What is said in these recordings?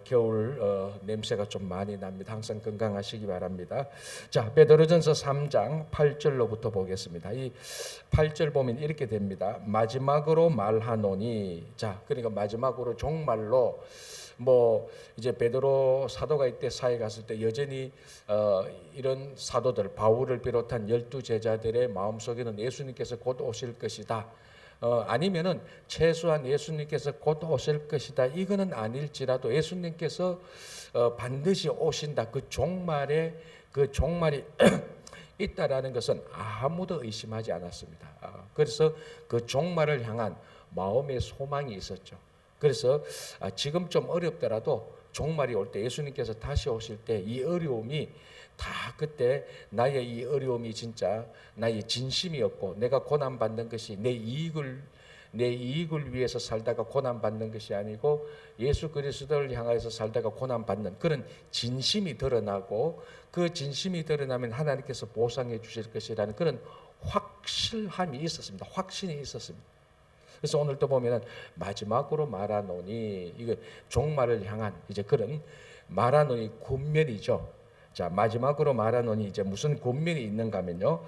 겨울 냄새가 좀 많이 납니다. 항상 건강하시기 바랍니다. 자, 베드로전서 3장 8절로부터 보겠습니다. 이 8절 보면 이렇게 됩니다. 마지막으로 말하노니, 자, 그러니까 마지막으로 종말로 이제 베드로 사도가 이때 사회 갔을 때 여전히 이런 사도들 바울을 비롯한 12제자들의 마음속에는 예수님께서 곧 오실 것이다. 아니면은 최소한 예수님께서 곧 오실 것이다. 이거는 아닐지라도 예수님께서 반드시 오신다. 그 종말이 있다라는 것은 아무도 의심하지 않았습니다. 그래서 그 종말을 향한 마음의 소망이 있었죠. 그래서 지금 좀 어렵더라도 종말이 올 때 예수님께서 다시 오실 때 이 어려움이 다 그때 나의 이 어려움이 진짜 나의 진심이었고 내가 고난받는 것이 내 이익을 위해서 살다가 고난받는 것이 아니고 예수 그리스도를 향하여서 살다가 고난받는 그런 진심이 드러나고 그 진심이 드러나면 하나님께서 보상해 주실 것이라는 그런 확실함이 있었습니다. 확신이 있었습니다. 그래서 오늘도 보면은 마지막으로 말하노니 이거 종말을 향한 이제 그런 말하노니 권면이죠. 자, 마지막으로 말하노니 이제 무슨 권면이 있는가 하면요.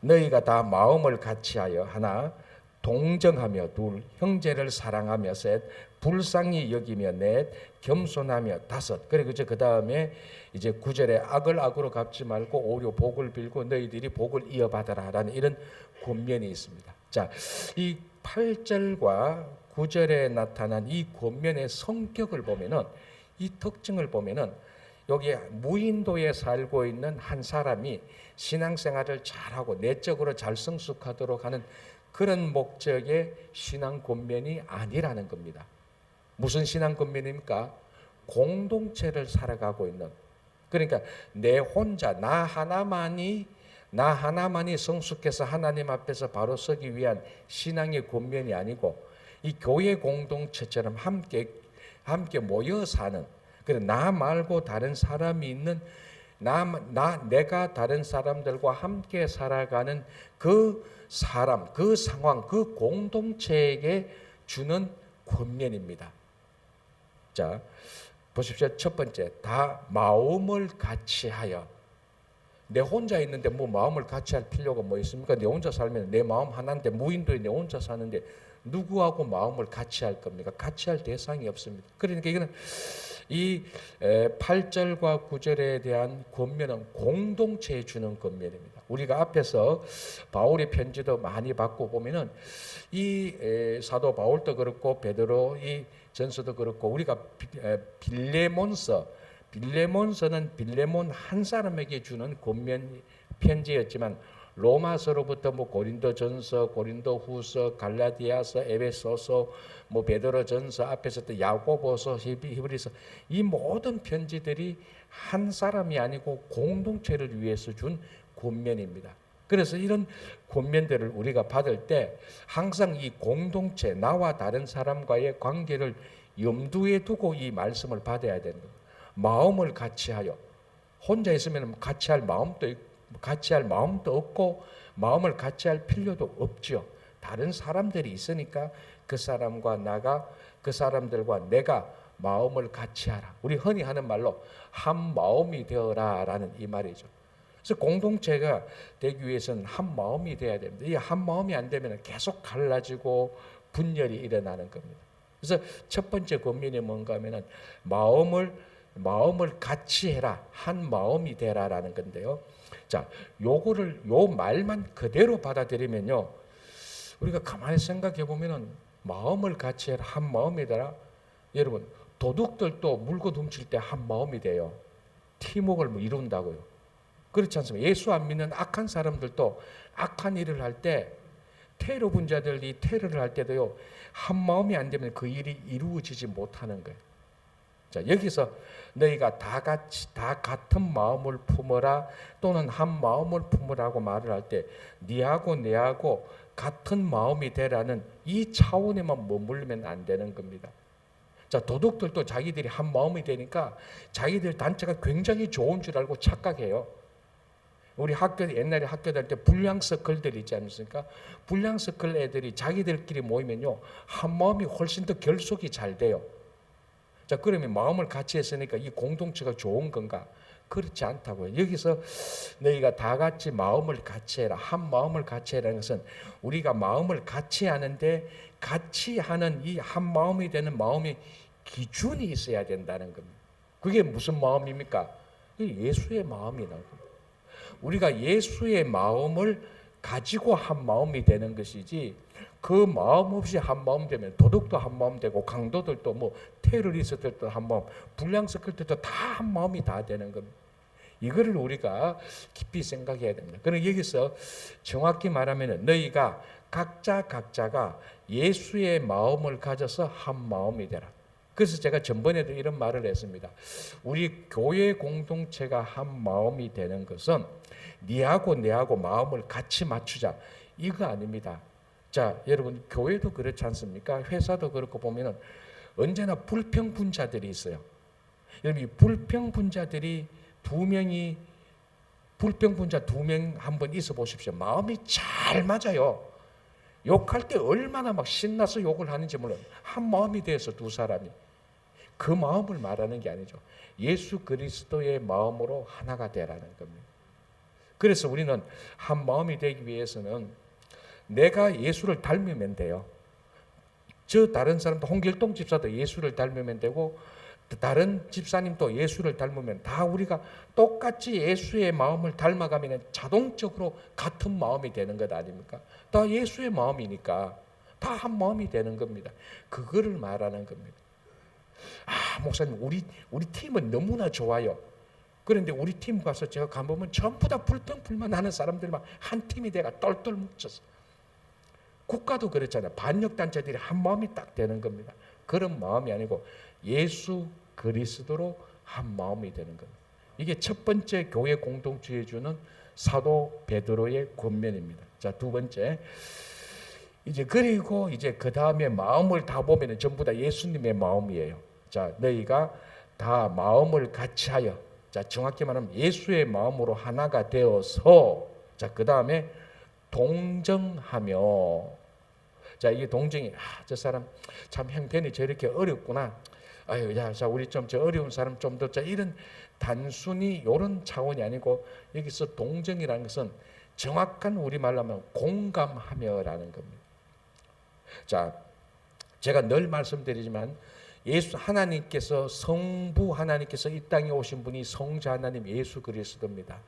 너희가 다 마음을 같이하여 하나 동정하며 둘 형제를 사랑하며 셋 불쌍히 여기며 넷 겸손하며 다섯. 그리고 이제 그 다음에 이제 9절에 악을 악으로 갚지 말고 오히려 복을 빌고 너희들이 복을 이어받아라라는 이런 권면이 있습니다. 자, 이 8절과 9절에 나타난 이 권면의 성격을 보면은 이 특징을 보면은 여기 무인도에 살고 있는 한 사람이 신앙생활을 잘하고 내적으로 잘 성숙하도록 하는 그런 목적의 신앙 권면이 아니라는 겁니다. 무슨 신앙 권면입니까? 공동체를 살아가고 있는, 그러니까 내 혼자 나 하나만이 성숙해서 하나님 앞에서 바로 서기 위한 신앙의 권면이 아니고 이 교회 공동체처럼 함께 모여 사는, 그래 나 말고 다른 사람이 있는 내가 다른 사람들과 함께 살아가는 그 사람, 그 상황, 그 공동체에게 주는 권면입니다. 자, 보십시오. 첫 번째, 다 마음을 같이하여. 내 혼자 있는데 뭐 마음을 같이 할 필요가 뭐 있습니까? 내 혼자 살면 내 마음 하나인데 무인도에 내 혼자 사는데 누구하고 마음을 같이 할 겁니까? 같이 할 대상이 없습니다. 그러니까 이거는 이 8절과 9절에 대한 권면은 공동체에 주는 권면입니다. 우리가 앞에서 바울의 편지도 많이 받고 보면은 이 사도 바울도 그렇고 베드로 이 전서도 그렇고 우리가 빌레몬서는 빌레몬 한 사람에게 주는 권면 편지였지만 로마서로부터 고린도전서, 고린도후서, 갈라디아서, 에베소서, 베드로전서, 앞에서 또 야고보서, 히브리서, 이 모든 편지들이 한 사람이 아니고 공동체를 위해서 준 권면입니다. 그래서 이런 권면들을 우리가 받을 때 항상 이 공동체, 나와 다른 사람과의 관계를 염두에 두고 이 말씀을 받아야 되는 겁니다. 마음을 같이하여. 혼자 있으면 같이 할 마음도 없고 마음을 같이 할 필요도 없죠. 다른 사람들이 있으니까 그 사람들과 내가 마음을 같이 하라. 우리 흔히 하는 말로 한 마음이 되어라라는 이 말이죠. 그래서 공동체가 되기 위해서는 한 마음이 되어야 됩니다. 이 한 마음이 안 되면 계속 갈라지고 분열이 일어나는 겁니다. 그래서 첫 번째 권면이 뭔가 하면은 마음을 같이 해라. 한 마음이 되라라는 건데요. 자, 요 말만 그대로 받아들이면요. 우리가 가만히 생각해 보면은 마음을 같이 해라. 한 마음이 되라. 여러분, 도둑들도 물건 훔칠 때 한 마음이 돼요. 팀워크를 이룬다고요. 그렇지 않습니까? 예수 안 믿는 악한 사람들도 악한 일을 할 때 테러 분자들이 테러를 할 때도요. 한 마음이 안 되면 그 일이 이루어지지 못하는 거예요. 자, 여기서 너희가 다 같은 마음을 품어라 또는 한 마음을 품으라고 말을 할 때 네하고 내하고 같은 마음이 되라는 이 차원에만 머물면 안 되는 겁니다. 자, 도둑들도 자기들이 한 마음이 되니까 자기들 단체가 굉장히 좋은 줄 알고 착각해요. 우리 옛날에 학교 다닐 때 불량서클들 있지 않습니까? 불량서클 애들이 자기들끼리 모이면요 한 마음이 훨씬 더 결속이 잘 돼요. 자, 그러면 마음을 같이 했으니까 이 공동체가 좋은 건가? 그렇지 않다고요. 여기서 너희가 다 같이 마음을 같이 해라. 한 마음을 같이 해라는 것은 우리가 마음을 같이 하는데 같이 하는 이 한 마음이 되는 마음의 기준이 있어야 된다는 겁니다. 그게 무슨 마음입니까? 예수의 마음이라는 겁니다. 우리가 예수의 마음을 가지고 한 마음이 되는 것이지 그 마음 없이 한 마음 되면 도둑도 한 마음 되고 강도들도 뭐 테러리스트들도 한 마음, 불량스쿨들도 다 한 마음이 다 되는 겁니다. 이거를 우리가 깊이 생각해야 됩니다. 그럼 여기서 정확히 말하면 너희가 각자가 예수의 마음을 가져서 한 마음이 되라. 그래서 제가 전번에도 이런 말을 했습니다. 우리 교회 공동체가 한 마음이 되는 것은 니하고 내하고 마음을 같이 맞추자 이거 아닙니다. 자, 여러분 교회도 그렇지 않습니까? 회사도 그렇고 보면은 언제나 불평분자들이 있어요. 여러분 이 불평분자들이 불평분자 두 명 한번 있어 보십시오. 마음이 잘 맞아요. 욕할 때 얼마나 막 신나서 욕을 하는지 몰라요. 한 마음이 돼서 두 사람이. 그 마음을 말하는 게 아니죠. 예수 그리스도의 마음으로 하나가 되라는 겁니다. 그래서 우리는 한 마음이 되기 위해서는 내가 예수를 닮으면 돼요. 저 다른 사람도 홍길동 집사도 예수를 닮으면 되고 다른 집사님도 예수를 닮으면 다 우리가 똑같이 예수의 마음을 닮아가면 자동적으로 같은 마음이 되는 것 아닙니까? 다 예수의 마음이니까 다 한 마음이 되는 겁니다. 그거를 말하는 겁니다. 아, 목사님 우리 팀은 너무나 좋아요. 그런데 우리 팀 가서 제가 가보면 전부 다 불평불만 하는 사람들만 한 팀이 돼가 똘똘 뭉쳤어. 국가도 그렇잖아요. 반역단체들이 한 마음이 딱 되는 겁니다. 그런 마음이 아니고 예수 그리스도로 한 마음이 되는 겁니다. 이게 첫 번째 교회 공동체에 주는 사도 베드로의 권면입니다. 자, 두 번째. 그리고 그 다음에 마음을 다 보면 전부 다 예수님의 마음이에요. 자, 너희가 다 마음을 같이 하여. 자, 정확히 말하면 예수의 마음으로 하나가 되어서. 자, 그 다음에 동정하며. 자, 이게 동정이, 저 사람 참 형편이 저렇게 어렵구나. 아유, 야, 자, 우리 좀 저 어려운 사람 좀 더, 자, 이런 단순히 이런 차원이 아니고 여기서 동정이라는 것은 정확한 우리말로 하면 공감하며라는 겁니다. 자, 제가 늘 말씀드리지만 예수 하나님께서 성부 하나님께서 이 땅에 오신 분이 성자 하나님 예수 그리스도입니다.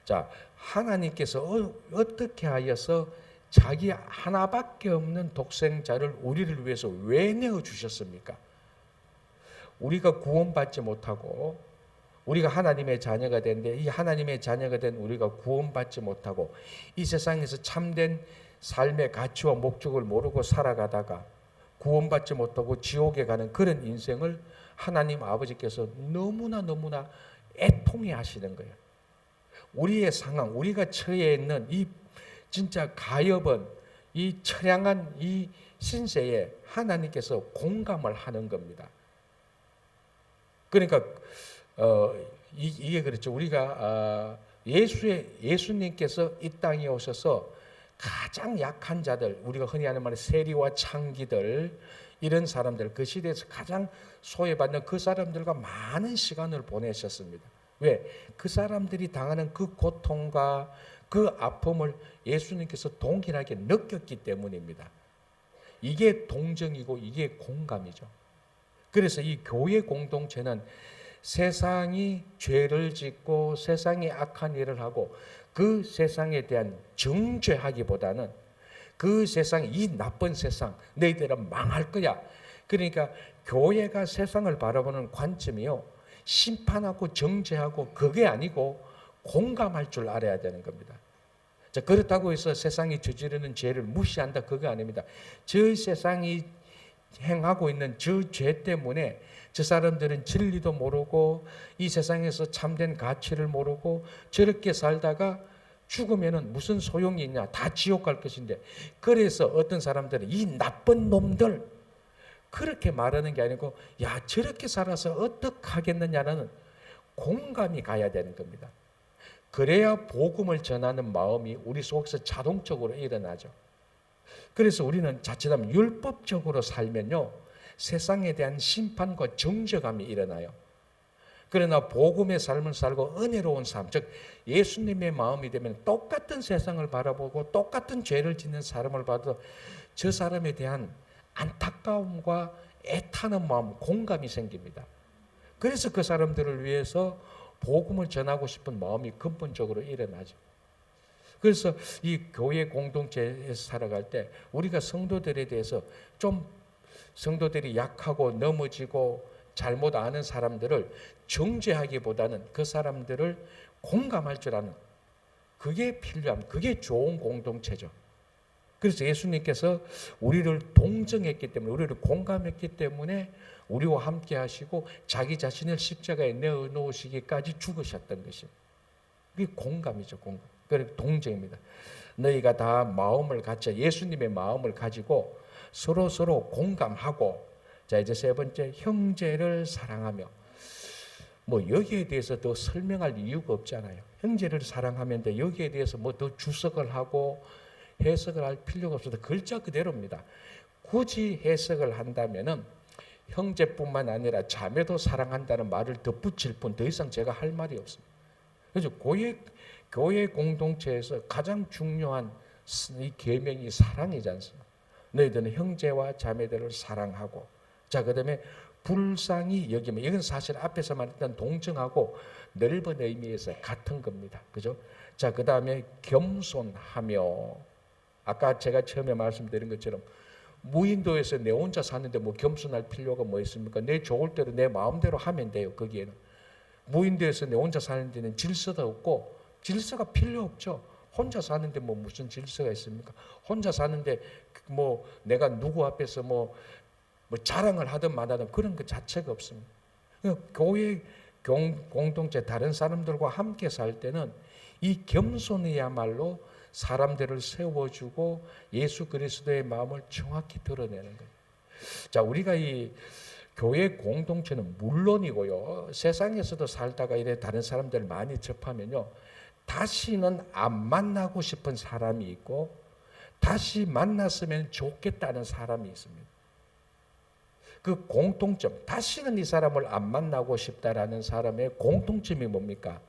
자, 하나님께서 어떻게 하여서 자기 하나밖에 없는 독생자를 우리를 위해서 왜 내어 주셨습니까? 우리가 구원받지 못하고 우리가 하나님의 자녀가 된데 이 하나님의 자녀가 된 우리가 구원받지 못하고 이 세상에서 참된 삶의 가치와 목적을 모르고 살아가다가 구원받지 못하고 지옥에 가는 그런 인생을 하나님 아버지께서 너무나 애통해 하시는 거예요. 우리의 상황, 우리가 처해 있는 이 진짜 가엾은 이 처량한 이 신세에 하나님께서 공감을 하는 겁니다. 그러니까 이게 그렇죠. 우리가 예수님께서 이 땅에 오셔서 가장 약한 자들, 우리가 흔히 하는 말은 세리와 창기들, 이런 사람들, 그 시대에서 가장 소외받는 그 사람들과 많은 시간을 보내셨습니다. 왜? 그 사람들이 당하는 그 고통과 그 아픔을 예수님께서 동일하게 느꼈기 때문입니다. 이게 동정이고 이게 공감이죠. 그래서 이 교회 공동체는 세상이 죄를 짓고 세상이 악한 일을 하고 그 세상에 대한 정죄하기보다는 그 세상, 이 나쁜 세상, 너희들은 망할 거야. 그러니까 교회가 세상을 바라보는 관점이요, 심판하고 정죄하고 그게 아니고 공감할 줄 알아야 되는 겁니다. 자, 그렇다고 해서 세상이 저지르는 죄를 무시한다, 그거 아닙니다. 저 세상이 행하고 있는 저 죄 때문에 저 사람들은 진리도 모르고 이 세상에서 참된 가치를 모르고 저렇게 살다가 죽으면은 무슨 소용이 있냐, 다 지옥 갈 것인데, 그래서 어떤 사람들은 이 나쁜 놈들 그렇게 말하는 게 아니고 야, 저렇게 살아서 어떡하겠느냐는 공감이 가야 되는 겁니다. 그래야 복음을 전하는 마음이 우리 속에서 자동적으로 일어나죠. 그래서 우리는 자칫하면 율법적으로 살면요, 세상에 대한 심판과 정죄감이 일어나요. 그러나 복음의 삶을 살고 은혜로운 삶, 즉 예수님의 마음이 되면 똑같은 세상을 바라보고 똑같은 죄를 짓는 사람을 봐도 저 사람에 대한 안타까움과 애타는 마음, 공감이 생깁니다. 그래서 그 사람들을 위해서 복음을 전하고 싶은 마음이 근본적으로 일어나죠. 그래서 이 교회 공동체에서 살아갈 때 우리가 성도들에 대해서 좀 성도들이 약하고 넘어지고 잘못 아는 사람들을 정죄하기보다는 그 사람들을 공감할 줄 아는, 그게 필요한, 그게 좋은 공동체죠. 그래서 예수님께서 우리를 동정했기 때문에, 우리를 공감했기 때문에 우리와 함께 하시고 자기 자신을 십자가에 내어놓으시기까지 죽으셨던 것입니다. 그게 공감이죠. 공감. 그게 동정입니다. 너희가 다 마음을 갖춰 예수님의 마음을 가지고 서로 공감하고, 자 이제 세 번째, 형제를 사랑하며. 뭐 여기에 대해서 더 설명할 이유가 없잖아요. 형제를 사랑하면 돼. 여기에 대해서 뭐 더 주석을 하고 해석을 할 필요가 없어도 글자 그대로입니다. 굳이 해석을 한다면은 형제뿐만 아니라 자매도 사랑한다는 말을 덧붙일 뿐 더 이상 제가 할 말이 없습니다. 그래서 교회 공동체에서 가장 중요한 이 계명이 사랑이지 않습니까? 너희들은 형제와 자매들을 사랑하고, 자 그다음에 불쌍히 여기면, 이건 사실 앞에서 말했던 동정하고 넓은 의미에서 같은 겁니다. 그죠? 자 그다음에 겸손하며, 아까 제가 처음에 말씀드린 것처럼 무인도에서 내 혼자 사는데 뭐 겸손할 필요가 뭐 있습니까? 내 좋을 대로 내 마음대로 하면 돼요. 거기에는 무인도에서 내 혼자 사는 데는 질서도 없고 질서가 필요 없죠. 혼자 사는데 뭐 무슨 질서가 있습니까? 혼자 사는데 뭐 내가 누구 앞에서 뭐 자랑을 하든 말하든 그런 것 자체가 없습니다. 교회 공동체 다른 사람들과 함께 살 때는 이 겸손이야말로 사람들을 세워주고 예수 그리스도의 마음을 정확히 드러내는 거예요. 자, 우리가 이 교회 공동체는 물론이고요, 세상에서도 살다가 이래 다른 사람들 많이 접하면요, 다시는 안 만나고 싶은 사람이 있고 다시 만났으면 좋겠다는 사람이 있습니다. 그 공통점, 다시는 이 사람을 안 만나고 싶다라는 사람의 공통점이 뭡니까?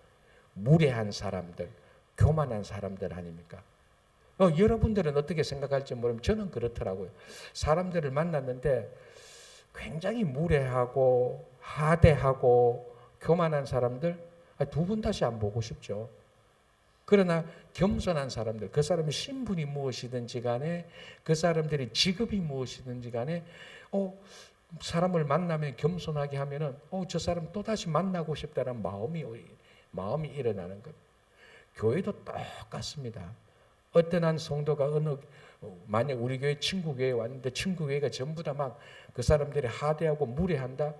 무례한 사람들, 교만한 사람들 아닙니까? 여러분들은 어떻게 생각할지 모르면 저는 그렇더라고요. 사람들을 만났는데 굉장히 무례하고 하대하고 교만한 사람들, 두 번 다시 안 보고 싶죠. 그러나 겸손한 사람들, 그 사람의 신분이 무엇이든지 간에, 그 사람들의 직업이 무엇이든지 간에 사람을 만나면 겸손하게 하면은 저 사람 또다시 만나고 싶다는 마음이 일어나는 것. 교회도 똑같습니다. 어떤 한 성도가 만약 우리 교회 친구 교회에 왔는데 친구 교회가 전부 다 막 그 사람들이 하대하고 무례한다,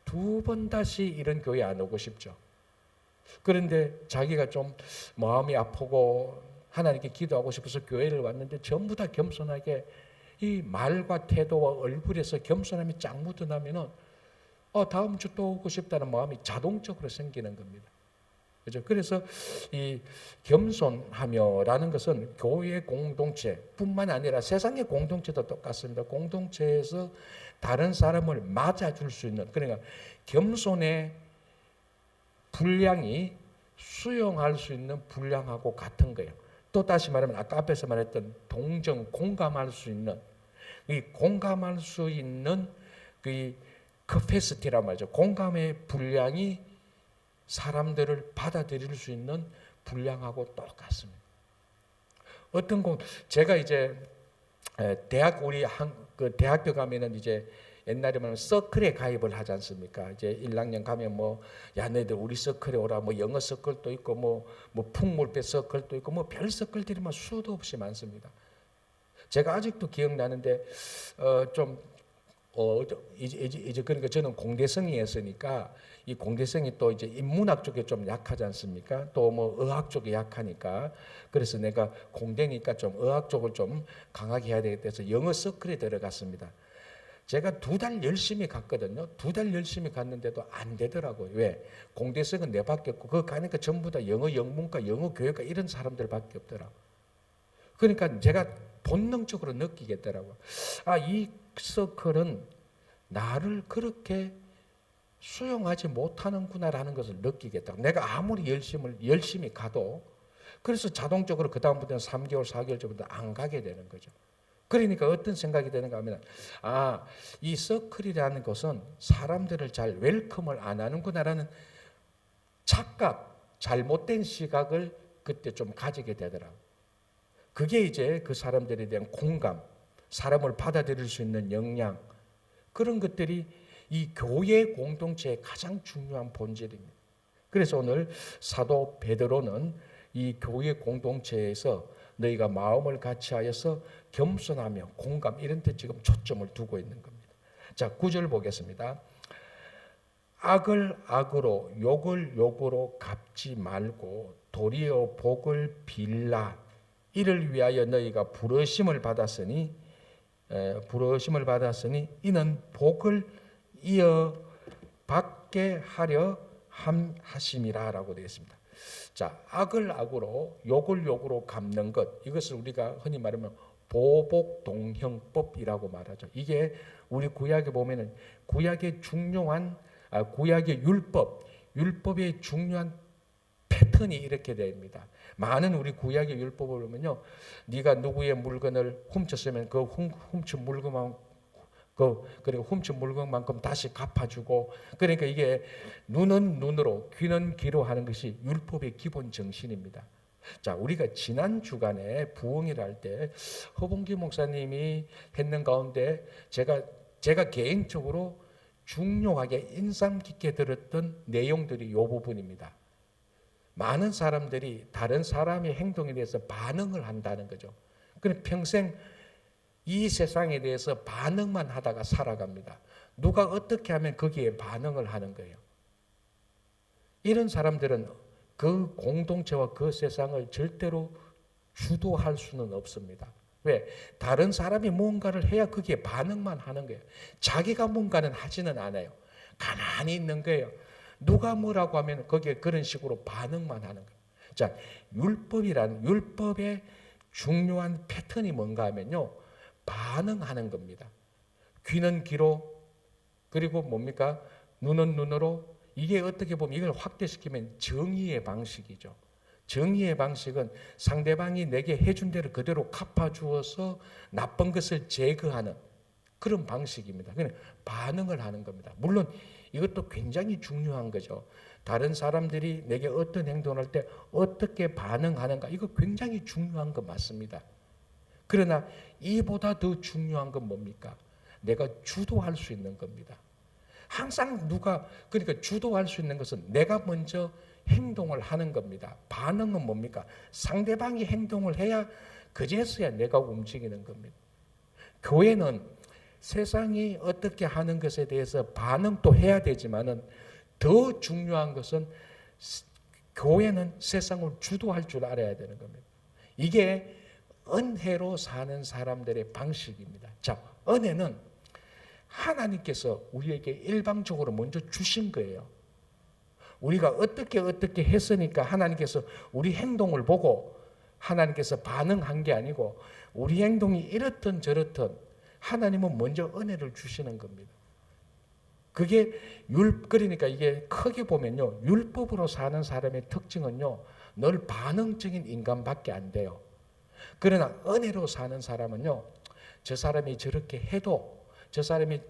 두 번 다시 이런 교회 안 오고 싶죠. 그런데 자기가 좀 마음이 아프고 하나님께 기도하고 싶어서 교회를 왔는데 전부 다 겸손하게 이 말과 태도와 얼굴에서 겸손함이 쫙 묻어나면은 다음 주 또 오고 싶다는 마음이 자동적으로 생기는 겁니다. 그죠? 그래서 이 겸손하며라는 것은 교회 공동체뿐만 아니라 세상의 공동체도 똑같습니다. 공동체에서 다른 사람을 맞아줄 수 있는, 그러니까 겸손의 분량이 수용할 수 있는 분량하고 같은 거예요. 또 다시 말하면 아까 앞에서 말했던 동정, 공감할 수 있는, 이 공감할 수 있는 그 커패시티란 말이죠. 공감의 분량이 사람들을 받아들일 수 있는 분량하고 똑같습니다. 제가 이제 우리 대학교 가면은 이제 옛날에 말하면 서클에 가입을 하지 않습니까? 이제 1학년 가면 너희들 우리 서클에 오라, 영어 서클도 있고, 풍물배 서클도 있고, 별 서클들이 수도 없이 많습니다. 제가 아직도 기억나는데, 이제 그러니까 저는 공대생이었으니까, 이 공대생이 또 이제 인문학 쪽에 좀 약하지 않습니까? 또 의학 쪽에 약하니까, 그래서 내가 공대니까 좀 의학 쪽을 좀 강하게 해야 되겠다 해서 영어 서클에 들어갔습니다. 제가 2달 열심히 갔거든요. 2달 열심히 갔는데도 안 되더라고요. 왜? 공대생은 내밖에 없고, 그거 가니까 전부 다 영어 영문과 영어 교육과 이런 사람들밖에 없더라고요. 그러니까 제가 본능적으로 느끼겠더라고요. 이 서클은 나를 그렇게 수용하지 못하는구나라는 것을 느끼겠다. 내가 아무리 열심히 가도 그래서 자동적으로 그 다음부터는 3개월, 4개월 전부터 안 가게 되는 거죠. 그러니까 어떤 생각이 드는가 하면 이 서클이라는 것은 사람들을 잘 웰컴을 안 하는구나라는 착각, 잘못된 시각을 그때 좀 가지게 되더라고요. 그게 이제 그 사람들에 대한 공감, 사람을 받아들일 수 있는 역량, 그런 것들이 이 교회 공동체의 가장 중요한 본질입니다. 그래서 오늘 사도 베드로는 이 교회 공동체에서 너희가 마음을 같이하여서 겸손하며 공감 이런 데 지금 초점을 두고 있는 겁니다. 자, 9절 보겠습니다. 악을 악으로 욕을 욕으로 갚지 말고 도리어 복을 빌라. 이를 위하여 너희가 부르심을 받았으니 이는 복을 이어 받게 하려 하심이라라고 되어 있습니다. 자, 악을 악으로 욕을 욕으로 갚는 것, 이것을 우리가 흔히 말하면 보복동형법이라고 말하죠. 이게 우리 구약에 보면은 구약의 중요한 구약의 율법의 중요한 패턴이 이렇게 됩니다. 많은 우리 구약의 율법을 보면요, 네가 누구의 물건을 훔쳤으면 그 훔친 물건만큼 다시 갚아주고, 그러니까 이게 눈은 눈으로 귀는 귀로 하는 것이 율법의 기본 정신입니다. 자, 우리가 지난 주간에 부흥회를 할 때 허봉기 목사님이 했는 가운데 제가 개인적으로 중요하게 인상 깊게 들었던 내용들이 이 부분입니다. 많은 사람들이 다른 사람의 행동에 대해서 반응을 한다는 거죠. 그럼 평생 이 세상에 대해서 반응만 하다가 살아갑니다. 누가 어떻게 하면 거기에 반응을 하는 거예요. 이런 사람들은 그 공동체와 그 세상을 절대로 주도할 수는 없습니다. 왜? 다른 사람이 뭔가를 해야 거기에 반응만 하는 거예요. 자기가 뭔가는 하지는 않아요. 가만히 있는 거예요. 누가 뭐라고 하면 거기에 그런 식으로 반응만 하는 거예요. 자, 율법의 중요한 패턴이 뭔가 하면요, 반응하는 겁니다. 귀는 귀로, 그리고 뭡니까? 눈은 눈으로. 이게 어떻게 보면 이걸 확대시키면 정의의 방식이죠. 정의의 방식은 상대방이 내게 해준 대로 그대로 갚아주어서 나쁜 것을 제거하는 그런 방식입니다. 그냥 반응을 하는 겁니다. 물론 이것도 굉장히 중요한 거죠. 다른 사람들이 내게 어떤 행동을 할 때 어떻게 반응하는가, 이거 굉장히 중요한 거 맞습니다. 그러나 이보다 더 중요한 건 뭡니까? 내가 주도할 수 있는 겁니다. 항상 그러니까 주도할 수 있는 것은 내가 먼저 행동을 하는 겁니다. 반응은 뭡니까? 상대방이 행동을 해야 그제서야 내가 움직이는 겁니다. 교회는 세상이 어떻게 하는 것에 대해서 반응도 해야 되지만은 더 중요한 것은 교회는 세상을 주도할 줄 알아야 되는 겁니다. 이게 은혜로 사는 사람들의 방식입니다. 자, 은혜는 하나님께서 우리에게 일방적으로 먼저 주신 거예요. 우리가 어떻게 했으니까 하나님께서 우리 행동을 보고 하나님께서 반응한 게 아니고, 우리 행동이 이렇든 저렇든 하나님은 먼저 은혜를 주시는 겁니다. 그러니까 이게 크게 보면요, 율법으로 사는 사람의 특징은요, 늘 반응적인 인간밖에 안 돼요. 그러나 은혜로 사는 사람은요, 저 사람이 저렇게 해도, 저 사람이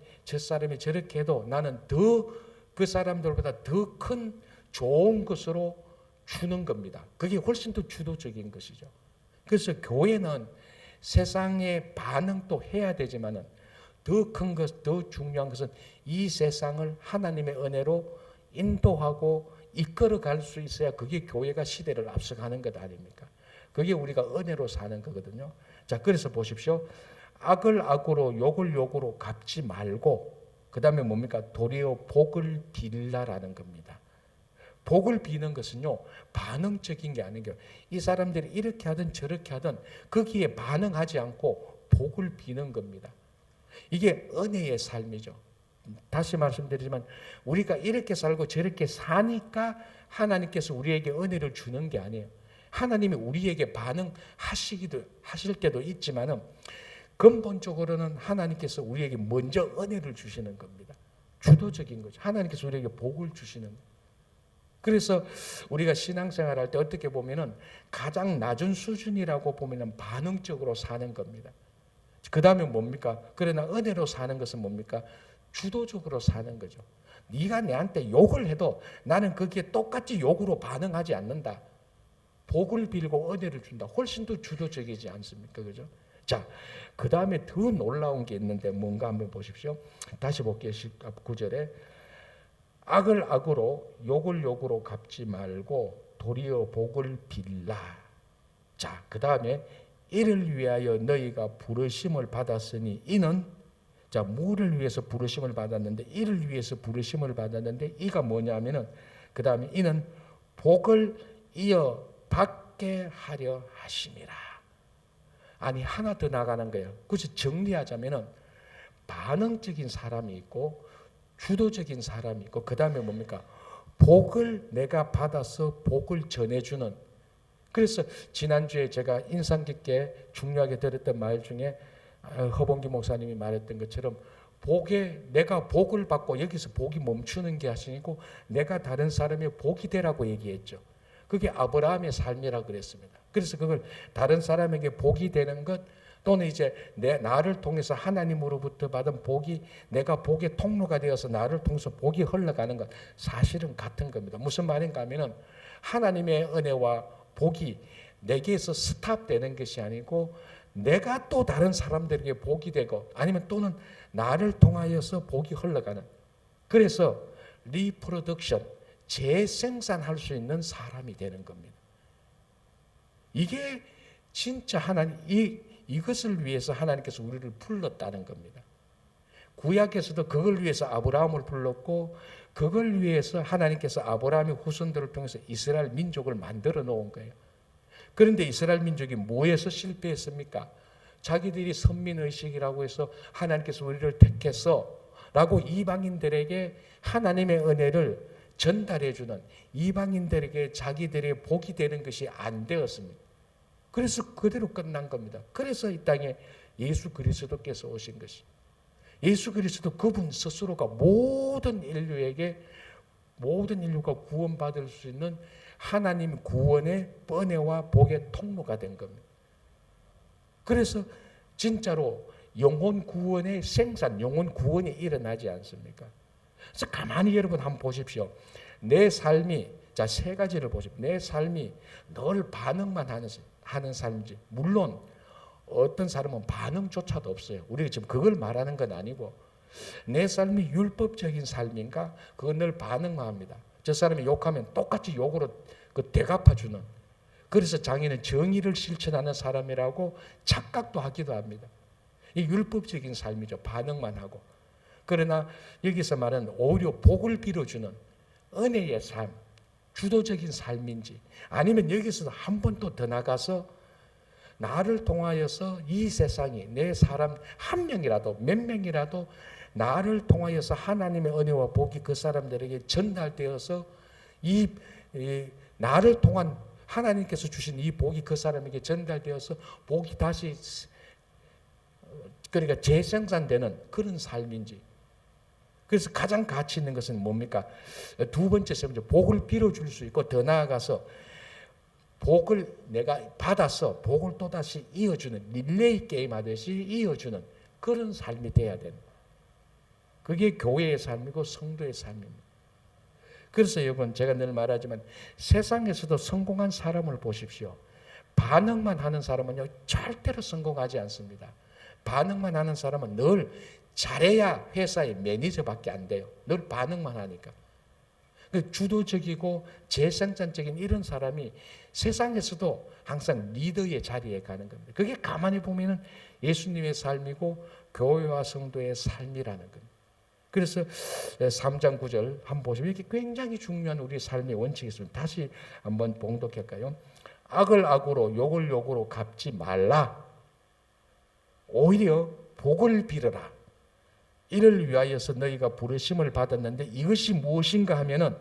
저렇게 해도 나는 그 사람들보다 더 큰 좋은 것으로 주는 겁니다. 그게 훨씬 더 주도적인 것이죠. 그래서 교회는 세상에 반응도 해야 되지만은 더 큰 것, 더 중요한 것은 이 세상을 하나님의 은혜로 인도하고 이끌어 갈 수 있어야 그게 교회가 시대를 앞서가는 것 아닙니까? 그게 우리가 은혜로 사는 거거든요. 자, 그래서 보십시오. 악을 악으로 욕을 욕으로 갚지 말고, 그 다음에 뭡니까? 도리어 복을 빌라라는 겁니다. 복을 비는 것은요, 반응적인 게 아닌 거예요. 이 사람들이 이렇게 하든 저렇게 하든 거기에 반응하지 않고 복을 비는 겁니다. 이게 은혜의 삶이죠. 다시 말씀드리지만 우리가 이렇게 살고 저렇게 사니까 하나님께서 우리에게 은혜를 주는 게 아니에요. 하나님이 우리에게 반응하실 때도 있지만은 근본적으로는 하나님께서 우리에게 먼저 은혜를 주시는 겁니다. 주도적인 거죠. 하나님께서 우리에게 복을 주시는 거예요. 그래서 우리가 신앙생활 할 때 어떻게 보면은 가장 낮은 수준이라고 보면은 반응적으로 사는 겁니다. 그 다음에 뭡니까? 그러나 은혜로 사는 것은 뭡니까? 주도적으로 사는 거죠. 네가 내한테 욕을 해도 나는 거기에 똑같이 욕으로 반응하지 않는다. 복을 빌고 은혜를 준다. 훨씬 더 주도적이지 않습니까? 그죠? 자, 그 다음에 더 놀라운 게 있는데 뭔가 한번 보십시오. 다시 볼게요. 9절에 악을 악으로 욕을 욕으로 갚지 말고 도리어 복을 빌라. 자, 그 다음에 이를 위하여 너희가 부르심을 받았으니 이는, 자, 무엇을 위해서 부르심을 받았는데, 이를 위해서 부르심을 받았는데, 이가 뭐냐면은 그 다음에 이는 복을 이어 받게 하려 하심이라. 아니, 하나 더 나가는 거예요. 그래서 정리하자면은 반응적인 사람이 있고 주도적인 사람이 있고, 그 다음에 뭡니까? 복을 내가 받아서 복을 전해주는. 그래서 지난주에 제가 인상 깊게 중요하게 들었던 말 중에 허봉기 목사님이 말했던 것처럼 내가 복을 받고, 여기서 복이 멈추는 게 아니고 내가 다른 사람의 복이 되라고 얘기했죠. 그게 아브라함의 삶이라고 그랬습니다. 그래서 그걸 다른 사람에게 복이 되는 것, 또는 이제 나를 통해서 하나님으로부터 받은 복이 내가 복의 통로가 되어서 나를 통해서 복이 흘러가는 것, 사실은 같은 겁니다. 무슨 말인가 하면은 하나님의 은혜와 복이 내게서 스탑되는 것이 아니고 내가 또 다른 사람들에게 복이 되고, 아니면 또는 나를 통하여서 복이 흘러가는, 그래서 리프로덕션, 재생산할 수 있는 사람이 되는 겁니다. 이게 진짜 이것을 위해서 하나님께서 우리를 불렀다는 겁니다. 구약에서도 그걸 위해서 아브라함을 불렀고, 그걸 위해서 하나님께서 아브라함의 후손들을 통해서 이스라엘 민족을 만들어 놓은 거예요. 그런데 이스라엘 민족이 뭐에서 실패했습니까? 자기들이 선민의식이라고 해서 하나님께서 우리를 택해서 라고 이방인들에게 하나님의 은혜를 전달해주는, 이방인들에게 자기들의 복이 되는 것이 안 되었습니다. 그래서 그대로 끝난 겁니다. 그래서 이 땅에 예수 그리스도께서 오신 것이, 예수 그리스도 그분 스스로가 모든 인류가 구원받을 수 있는 하나님 구원의 번뇌와 복의 통로가 된 겁니다. 그래서 진짜로 영혼 구원의 생산, 영혼 구원이 일어나지 않습니까? 그래서 가만히 여러분 한번 보십시오. 내 삶이, 자, 세 가지를 보십시오. 내 삶이 늘 반응만 하는 삶인지, 물론 어떤 사람은 반응조차도 없어요. 우리가 지금 그걸 말하는 건 아니고, 내 삶이 율법적인 삶인가? 그건 늘 반응만 합니다. 저 사람이 욕하면 똑같이 욕으로 대갚아주는, 그래서 자기는 정의를 실천하는 사람이라고 착각도 하기도 합니다. 이 율법적인 삶이죠. 반응만 하고. 그러나 여기서 말하는 오히려 복을 빌어주는 은혜의 삶, 주도적인 삶인지, 아니면 여기서 한 번 또 더 나가서 나를 통하여서 이 세상이, 내 사람 한 명이라도, 몇 명이라도 나를 통하여서 하나님의 은혜와 복이 그 사람들에게 전달되어서 나를 통한 하나님께서 주신 이 복이 그 사람에게 전달되어서 복이 다시, 그러니까 재생산되는 그런 삶인지. 그래서 가장 가치 있는 것은 뭡니까? 두 번째, 세 번째, 복을 빌어줄 수 있고, 더 나아가서 복을 내가 받아서 복을 또다시 이어주는, 릴레이 게임 하듯이 이어주는 그런 삶이 돼야 된다. 그게 교회의 삶이고 성도의 삶입니다. 그래서 여러분, 제가 늘 말하지만 세상에서도 성공한 사람을 보십시오. 반응만 하는 사람은요, 절대로 성공하지 않습니다. 반응만 하는 사람은 늘 잘해야 회사의 매니저밖에 안 돼요. 늘 반응만 하니까. 주도적이고 재생산적인 이런 사람이 세상에서도 항상 리더의 자리에 가는 겁니다. 그게 가만히 보면은 예수님의 삶이고 교회와 성도의 삶이라는 겁니다. 그래서 3장 9절 한번 보시면 이게 굉장히 중요한 우리 삶의 원칙이 있습니다. 다시 한번 봉독할까요? 악을 악으로 욕을 욕으로 갚지 말라. 오히려 복을 빌어라. 이를 위하여서 너희가 부르심을 받았는데, 이것이 무엇인가 하면은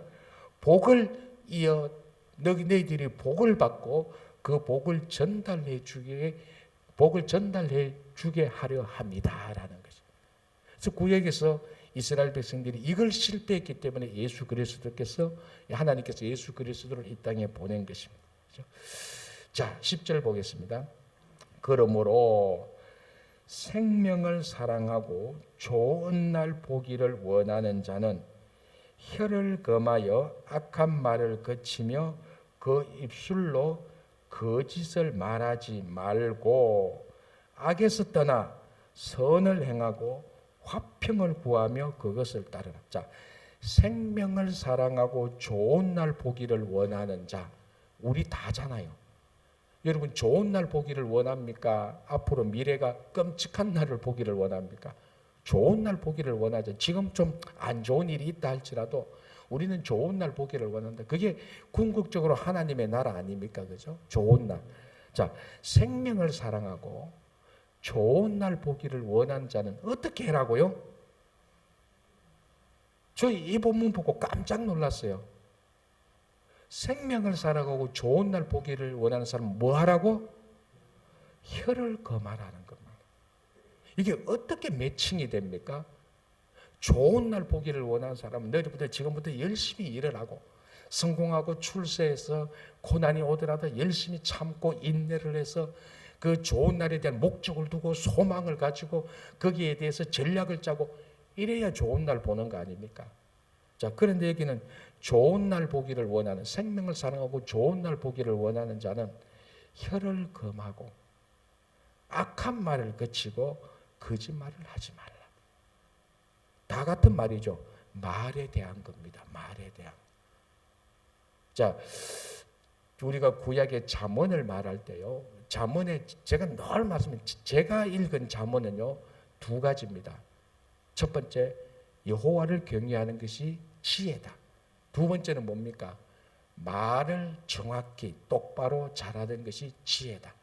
복을 이어 너희들이 복을 받고 그 복을 전달해 주기에 복을 전달해 주게 하려 합니다라는 거죠. 그래서 구약에서 이스라엘 백성들이 이걸 실패했기 때문에 하나님께서 예수 그리스도를 이 땅에 보낸 것입니다. 그렇죠? 자, 10절 보겠습니다. 그러므로 생명을 사랑하고 좋은 날 보기를 원하는 자는 혀를 금하여 악한 말을 그치며 그 입술로 거짓을 말하지 말고 악에서 떠나 선을 행하고 화평을 구하며 그것을 따르라. 자, 생명을 사랑하고 좋은 날 보기를 원하는 자, 우리 다잖아요. 여러분, 좋은 날 보기를 원합니까? 앞으로 미래가 끔찍한 날을 보기를 원합니까? 좋은 날 보기를 원하죠. 지금 좀 안 좋은 일이 있다 할지라도 우리는 좋은 날 보기를 원한다. 그게 궁극적으로 하나님의 나라 아닙니까? 그죠? 좋은 날. 자, 생명을 사랑하고 좋은 날 보기를 원하는 자는 어떻게 해라고요? 저희 이 본문 보고 깜짝 놀랐어요. 생명을 사랑하고 좋은 날 보기를 원하는 사람은 뭐 하라고? 혀를 금하라는 겁니다. 이게 어떻게 매칭이 됩니까? 좋은 날 보기를 원하는 사람은 내일부터 지금부터 열심히 일을 하고 성공하고 출세해서 고난이 오더라도 열심히 참고 인내를 해서 그 좋은 날에 대한 목적을 두고 소망을 가지고 거기에 대해서 전략을 짜고 이래야 좋은 날 보는 거 아닙니까? 자, 그런데 여기는 좋은 날 보기를 원하는, 생명을 사랑하고 좋은 날 보기를 원하는 자는 혀를 금하고 악한 말을 그치고 거짓말을 하지 말라. 다 같은 말이죠. 말에 대한 겁니다. 말에 대한. 자, 우리가 구약의 잠언을 말할 때요. 잠언에 제가 늘 말씀드린, 제가 읽은 잠언은요, 두 가지입니다. 첫 번째, 여호와를 경외하는 것이 지혜다. 두 번째는 뭡니까? 말을 정확히 똑바로 잘하는 것이 지혜다.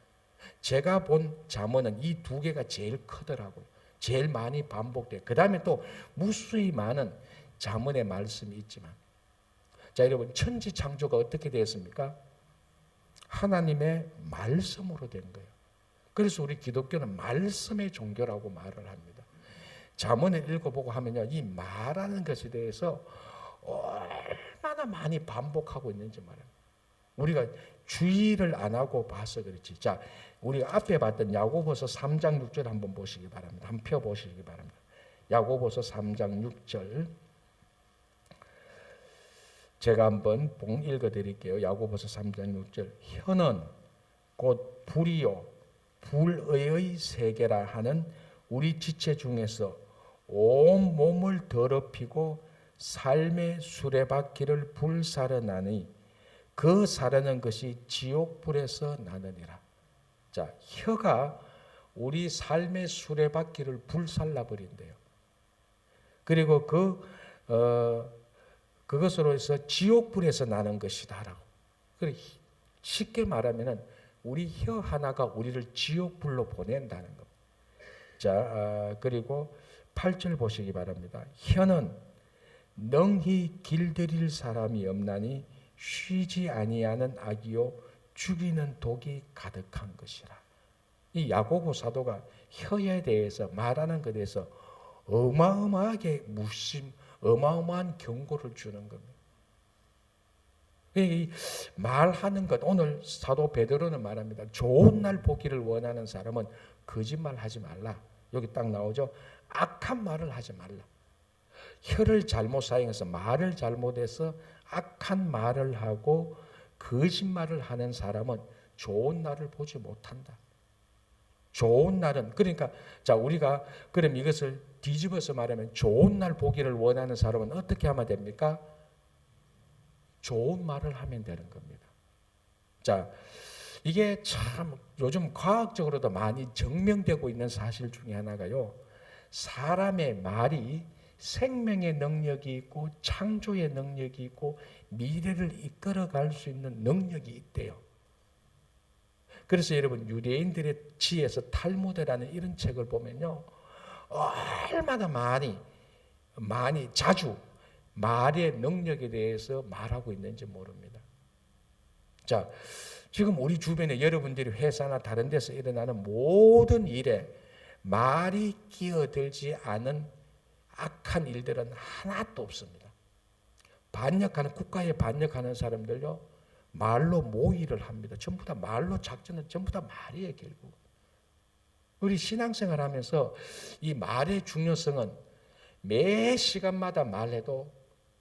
제가 본 잠언은 이 두 개가 제일 크더라고요. 제일 많이 반복돼요. 그 다음에 또 무수히 많은 잠언의 말씀이 있지만, 자, 여러분, 천지 창조가 어떻게 되었습니까? 하나님의 말씀으로 된 거예요. 그래서 우리 기독교는 말씀의 종교라고 말을 합니다. 잠언을 읽어보고 하면요, 이 말하는 것에 대해서 얼마나 많이 반복하고 있는지 말합니다. 우리가 주의를 안 하고 봐서 그렇지. 자, 우리가 앞에 봤던 야고보서 3장 6절 한번 보시기 바랍니다. 한번 펴보시기 바랍니다. 야고보서 3장 6절 제가 한번 읽어드릴게요. 야고보서 3장 6절. 혀는 곧 불이요 불의의 세계라 하는 우리 지체 중에서 온 몸을 더럽히고 삶의 수레바퀴를 불사르나니 그 사르는 것이 지옥불에서 나느니라. 자, 혀가 우리 삶의 수레바퀴를 불살라 버린대요. 그리고 그것으로 해서 지옥불에서 나는 것이다라고. 그래, 쉽게 말하면은 우리 혀 하나가 우리를 지옥불로 보낸다는 것. 자, 그리고 8절 보시기 바랍니다. 혀는 능히 길들일 사람이 없나니 쉬지 아니하는 악이요 죽이는 독이 가득한 것이라. 이 야고보 사도가 혀에 대해서 말하는 것에 대해서 어마어마하게 어마어마한 경고를 주는 겁니다. 이 말하는 것, 오늘 사도 베드로는 말합니다. 좋은 날 보기를 원하는 사람은 거짓말하지 말라. 여기 딱 나오죠. 악한 말을 하지 말라. 혀를 잘못 사용해서 말을 잘못해서 악한 말을 하고 거짓말을 하는 사람은 좋은 날을 보지 못한다. 좋은 날은, 그러니까 자, 우리가 그럼 이것을 뒤집어서 말하면 좋은 날 보기를 원하는 사람은 어떻게 하면 됩니까? 좋은 말을 하면 되는 겁니다. 자, 이게 참 요즘 과학적으로도 많이 증명되고 있는 사실 중에 하나가요. 사람의 말이 생명의 능력이 있고 창조의 능력이 있고 미래를 이끌어갈 수 있는 능력이 있대요. 그래서 여러분, 유대인들의 지에서 탈무드라는 이런 책을 보면요, 얼마나 자주 말의 능력에 대해서 말하고 있는지 모릅니다. 자, 자, 지금 우리 주변에 여러분들이 회사나 다른 데서 일어나는 모든 일에 말이 끼어들지 않은 악한 일들은 하나도 없습니다. 국가에 반역하는 사람들요, 말로 모의를 합니다. 전부 다 말로 작전은 전부 다 말이에요, 결국. 우리 신앙생활 하면서 이 말의 중요성은 매 시간마다 말해도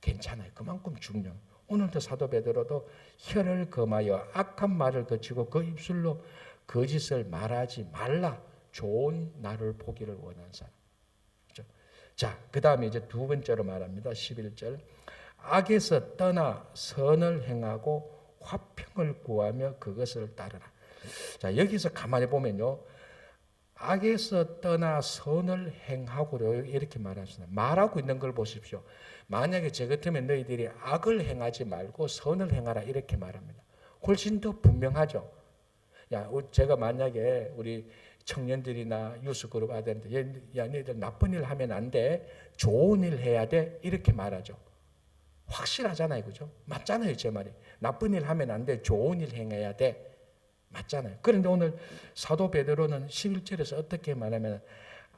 괜찮아요. 그만큼 중요해요. 오늘도 사도 베드로도 혀를 금하여 악한 말을 거치고 그 입술로 거짓을 말하지 말라. 좋은 나를 보기를 원하는 사람. 그렇죠? 자, 그 다음에 이제 두 번째로 말합니다. 11절. 악에서 떠나 선을 행하고 화평을 구하며 그것을 따르라. 자, 여기서 가만히 보면요, 악에서 떠나 선을 행하고요, 이렇게 말하십니다. 말하고 있는 걸 보십시오. 만약에 저 같으면 너희들이 악을 행하지 말고 선을 행하라, 이렇게 말합니다. 훨씬 더 분명하죠. 야, 제가 만약에 우리 청년들이나 유스그룹 아들한테, 야, 너희들 나쁜 일 하면 안 돼, 좋은 일 해야 돼, 이렇게 말하죠. 확실하잖아요, 그죠? 맞잖아요, 제 말이. 나쁜 일 하면 안 돼, 좋은 일 행해야 돼, 맞잖아요. 그런데 오늘 사도 베드로는 11절에서 어떻게 말하면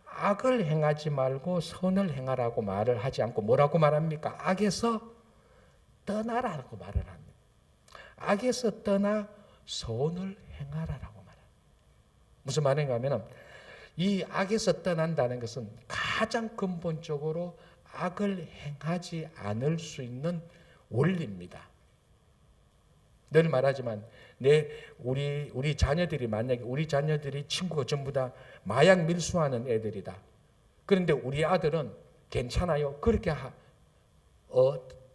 악을 행하지 말고 선을 행하라고 말을 하지 않고 뭐라고 말합니까? 악에서 떠나라고 말을 합니다. 악에서 떠나 선을 행하라라고 말합니다. 무슨 말인가 하면 이 악에서 떠난다는 것은 가장 근본적으로 악을 행하지 않을 수 있는 원리입니다. 늘 말하지만 우리 자녀들이 만약에 우리 자녀들이 친구가 전부 다 마약 밀수하는 애들이다. 그런데 우리 아들은 괜찮아요. 그렇게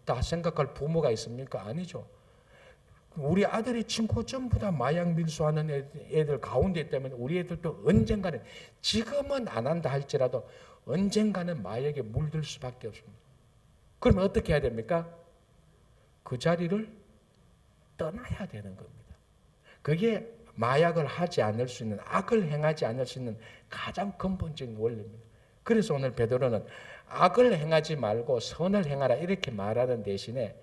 다 생각할 부모가 있습니까? 아니죠. 우리 아들이 친구 전부 다 마약 밀수하는 애들 가운데 있다면 우리 애들도 언젠가는, 지금은 안 한다 할지라도 언젠가는 마약에 물들 수밖에 없습니다. 그러면 어떻게 해야 됩니까? 그 자리를 떠나야 되는 겁니다. 그게 마약을 하지 않을 수 있는, 악을 행하지 않을 수 있는 가장 근본적인 원리입니다. 그래서 오늘 베드로는 악을 행하지 말고 선을 행하라, 이렇게 말하는 대신에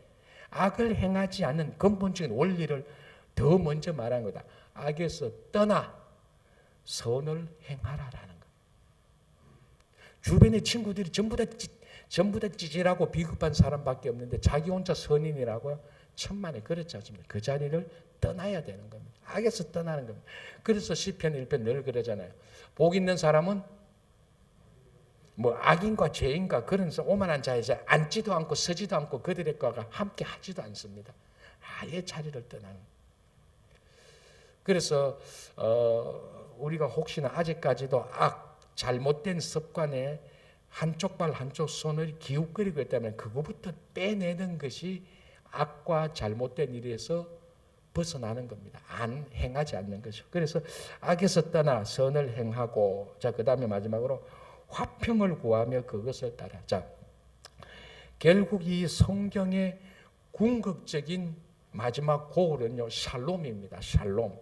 악을 행하지 않는 근본적인 원리를 더 먼저 말한 거다. 악에서 떠나 선을 행하라라는 것. 주변의 친구들이 전부 다 찌질하고 비겁한 사람밖에 없는데 자기 혼자 선인이라고요? 천만에 그렇지 않습니다. 그 자리를 떠나야 되는 겁니다. 악에서 떠나는 겁니다. 그래서 시편 1편 늘 그러잖아요. 복 있는 사람은 뭐 악인과 죄인과 그런 오만한 자에서 앉지도 않고 서지도 않고 그들의 과가 함께 하지도 않습니다. 아예 자리를 떠나는. 그래서 우리가 혹시나 아직까지도 잘못된 습관에 한쪽 발 한쪽 손을 기웃거리고 있다면 그거부터 빼내는 것이 악과 잘못된 일에서 벗어나는 겁니다. 행하지 않는 것이죠. 그래서 악에서 떠나 선을 행하고, 자, 그 다음에 마지막으로 화평을 구하며 그것을 따라. 자, 결국 이 성경의 궁극적인 마지막 고울은요, 샬롬입니다. 샬롬.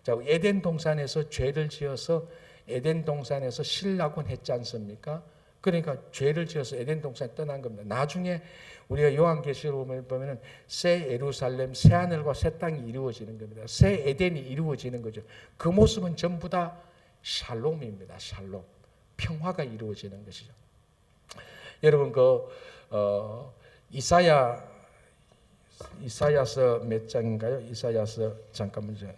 자, 에덴 동산에서 죄를 지어서 에덴 동산에서 실락원 했지 않습니까? 그러니까 죄를 지어서 에덴 동산에 떠난 겁니다. 나중에 우리가 요한계시록을 보면은 새 예루살렘, 새 하늘과 새 땅이 이루어지는 겁니다. 새 에덴이 이루어지는 거죠. 그 모습은 전부 다 샬롬입니다. 샬롬. 평화가 이루어지는 것이죠. 여러분 이사야서 몇 장인가요? 이사야서 잠깐만요.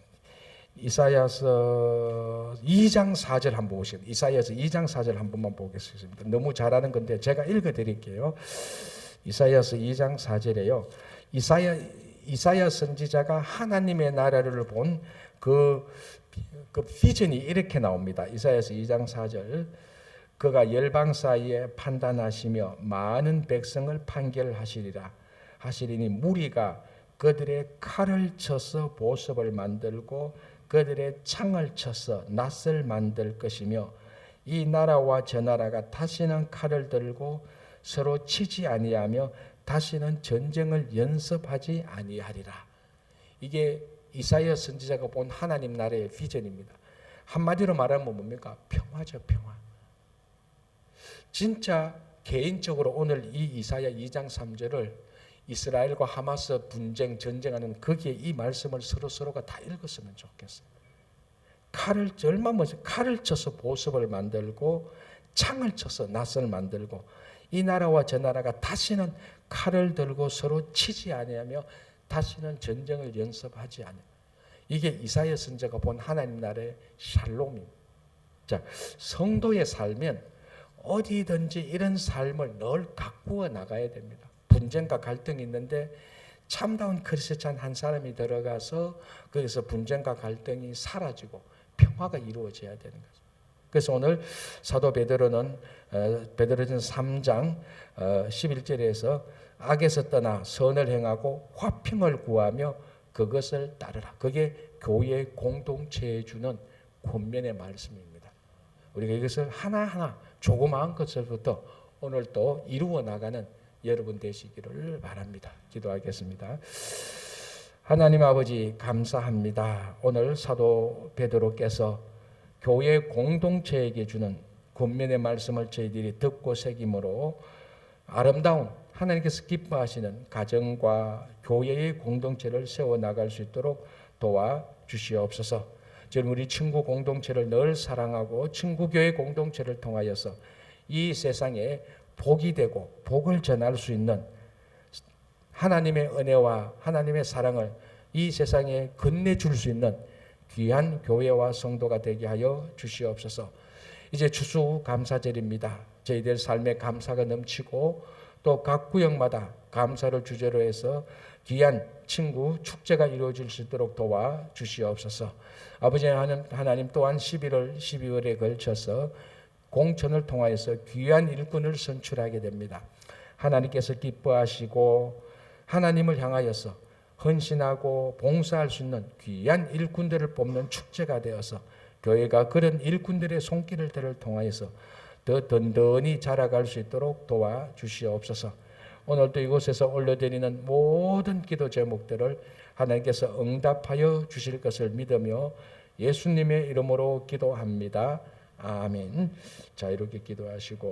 이사야서 2장 4절 한번 보시죠. 이사야서 2장 4절 한 번만 보겠습니다. 너무 잘하는 건데 제가 읽어드릴게요. 이사야서 2장 4절에요. 이사야 선지자가 하나님의 나라를 본 그 비전이 이렇게 나옵니다. 이사야서 2장 4절. 그가 열방 사이에 판단하시며 많은 백성을 판결하시리라. 하시리니 무리가 그들의 칼을 쳐서 보습을 만들고 그들의 창을 쳐서 낫을 만들 것이며 이 나라와 저 나라가 다시는 칼을 들고 서로 치지 아니하며 다시는 전쟁을 연습하지 아니하리라. 이게 이사야 선지자가 본 하나님 나라의 비전입니다. 한마디로 말하면 뭡니까? 평화죠, 평화. 진짜 개인적으로 오늘 이 이사야 2장 3절을 이스라엘과 하마스 분쟁, 전쟁하는 거기에 이 말씀을 서로가 다 읽었으면 좋겠어요. 얼마 먼저 칼을 쳐서 보습을 만들고 창을 쳐서 낫을 만들고 이 나라와 저 나라가 다시는 칼을 들고 서로 치지 아니하며 다시는 전쟁을 연습하지 않아요. 이게 이사야 선지자가 본 하나님 나라의 샬롬입니다. 자, 성도의 삶은 어디든지 이런 삶을 늘 가꾸어 나가야 됩니다. 분쟁과 갈등이 있는데 참다운 크리스찬 한 사람이 들어가서 거기서 분쟁과 갈등이 사라지고 평화가 이루어져야 되는 거죠. 그래서 오늘 사도 베드로는 베드로전서 3장 11절에서 악에서 떠나 선을 행하고 화평을 구하며 그것을 따르라. 그게 교회의 공동체에 주는 권면의 말씀입니다. 우리가 이것을 하나하나 조그마한 것부터 오늘 또 이루어 나가는 여러분 되시기를 바랍니다. 기도하겠습니다. 하나님 아버지 감사합니다. 오늘 사도 베드로께서 교회 공동체에게 주는 권면의 말씀을 저희들이 듣고 새김으로 아름다운 하나님께서 기뻐하시는 가정과 교회의 공동체를 세워나갈 수 있도록 도와주시옵소서. 저는 우리 친구 공동체를 늘 사랑하고 친구교회 공동체를 통하여서 이 세상에 복이 되고 복을 전할 수 있는 하나님의 은혜와 하나님의 사랑을 이 세상에 건네줄 수 있는 귀한 교회와 성도가 되게 하여 주시옵소서. 이제 추수감사절입니다. 저희들 삶에 감사가 넘치고 또 각 구역마다 감사를 주제로 해서 귀한 친구 축제가 이루어질 수 있도록 도와주시옵소서. 아버지 하나님 또한 11월 12월에 걸쳐서 공천을 통하여서 귀한 일꾼을 선출하게 됩니다. 하나님께서 기뻐하시고 하나님을 향하여서 헌신하고 봉사할 수 있는 귀한 일꾼들을 뽑는 축제가 되어서 교회가 그런 일꾼들의 손길을 통하여서 더 든든히 자라갈 수 있도록 도와주시옵소서. 오늘도 이곳에서 올려드리는 모든 기도 제목들을 하나님께서 응답하여 주실 것을 믿으며 예수님의 이름으로 기도합니다. 아멘. 자, 이렇게 기도하시고